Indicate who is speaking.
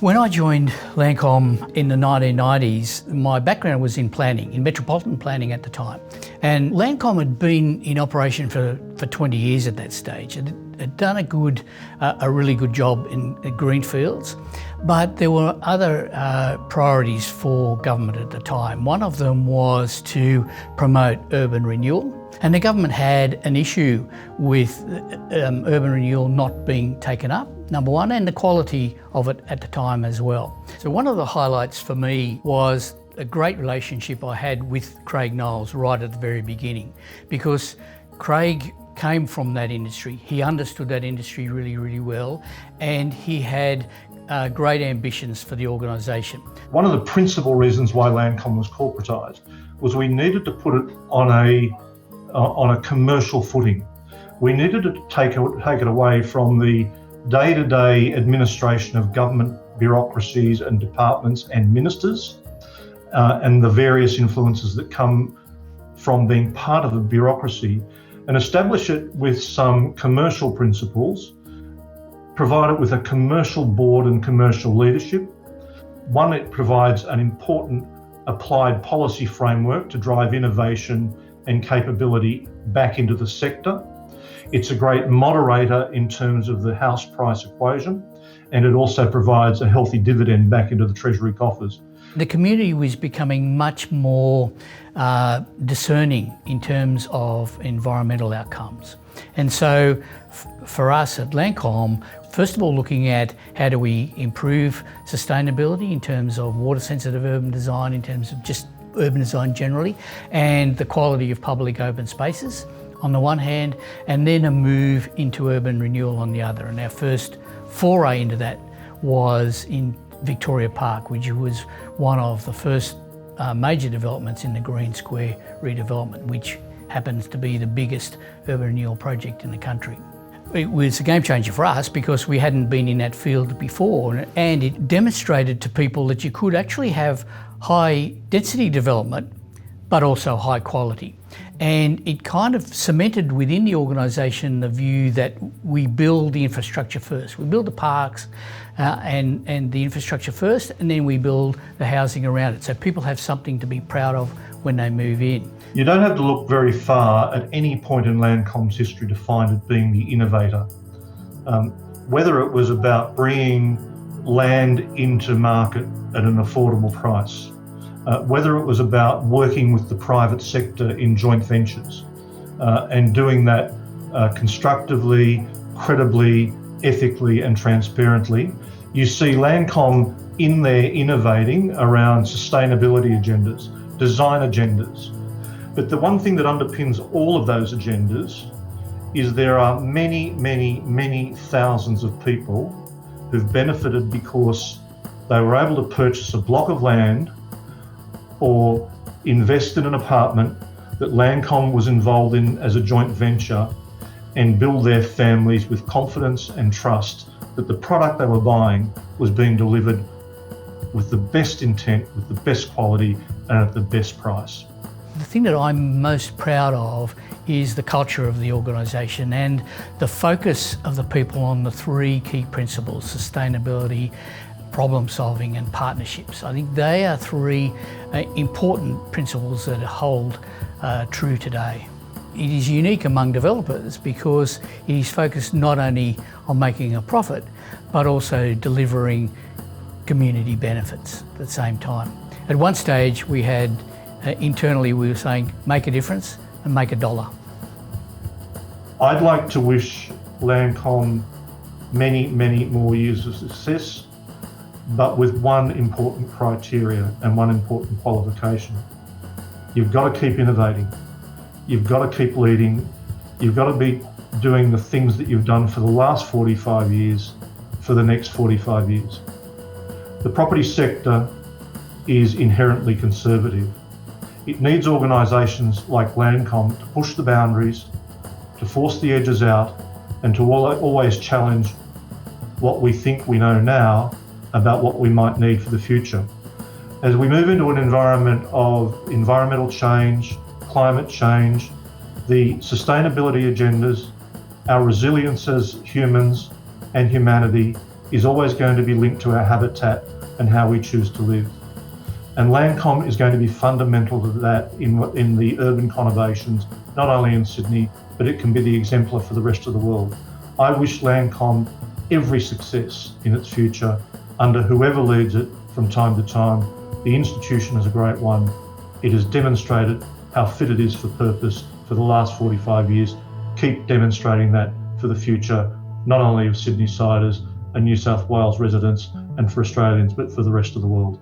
Speaker 1: When I joined Landcom in the 1990s, my background was in planning, in metropolitan planning at the time. And Landcom had been in operation for 20 years at that stage. It had done a really good job in greenfields, but there were other priorities for government at the time. One of them was to promote urban renewal. And the government had an issue with urban renewal not being taken up, number one, and the quality of it at the time as well. So one of the highlights for me was a great relationship I had with Craig Knowles right at the very beginning, because Craig came from that industry. He understood that industry really, really well, and he had great ambitions for the organisation.
Speaker 2: One of the principal reasons why Landcom was corporatised was we needed to put it on a commercial footing. We needed to take it away from the day-to-day administration of government bureaucracies and departments and ministers and the various influences that come from being part of a bureaucracy, and establish it with some commercial principles, provide it with a commercial board and commercial leadership. One, it provides an important applied policy framework to drive innovation and capability back into the sector. It's a great moderator in terms of the house price equation, and it also provides a healthy dividend back into the Treasury coffers.
Speaker 1: The community was becoming much more discerning in terms of environmental outcomes. And so for us at Landcom, first of all, looking at how do we improve sustainability in terms of water sensitive urban design, in terms of just urban design generally, and the quality of public open spaces on the one hand, and then a move into urban renewal on the other. And our first foray into that was in Victoria Park, which was one of the first major developments in the Green Square redevelopment, which happens to be the biggest urban renewal project in the country. It was a game changer for us because we hadn't been in that field before, and it demonstrated to people that you could actually have high density development, but also high quality. And it kind of cemented within the organisation the view that we build the infrastructure first. We build the parks and the infrastructure first, and then we build the housing around it, so people have something to be proud of when they move in.
Speaker 2: You don't have to look very far at any point in Landcom's history to find it being the innovator. Whether it was about bringing land into market at an affordable price, whether it was about working with the private sector in joint ventures and doing that constructively, credibly, ethically and transparently. You see Landcom in there innovating around sustainability agendas, design agendas. But the one thing that underpins all of those agendas is there are many, many, many thousands of people who've benefited because they were able to purchase a block of land or invest in an apartment that Landcom was involved in as a joint venture and build their families with confidence and trust that the product they were buying was being delivered with the best intent, with the best quality and at the best price.
Speaker 1: The thing that I'm most proud of is the culture of the organisation and the focus of the people on the three key principles: sustainability, problem solving and partnerships. I think they are three important principles that hold true today. It is unique among developers because it is focused not only on making a profit, but also delivering community benefits at the same time. At one stage we had, internally we were saying, make a difference and make a dollar.
Speaker 2: I'd like to wish Landcom many, many more years of success, but with one important criteria and one important qualification. You've got to keep innovating. You've got to keep leading. You've got to be doing the things that you've done for the last 45 years for the next 45 years. The property sector is inherently conservative. It needs organisations like Landcom to push the boundaries, to force the edges out, and to always challenge what we think we know now about what we might need for the future. As we move into an environment of environmental change, climate change, the sustainability agendas, our resilience as humans and humanity is always going to be linked to our habitat and how we choose to live. And Landcom is going to be fundamental to that in the urban conurbations, not only in Sydney, but it can be the exemplar for the rest of the world. I wish Landcom every success in its future under whoever leads it from time to time. The institution is a great one. It has demonstrated how fit it is for purpose for the last 45 years. Keep demonstrating that for the future, not only of Sydney-siders and New South Wales residents and for Australians, but for the rest of the world.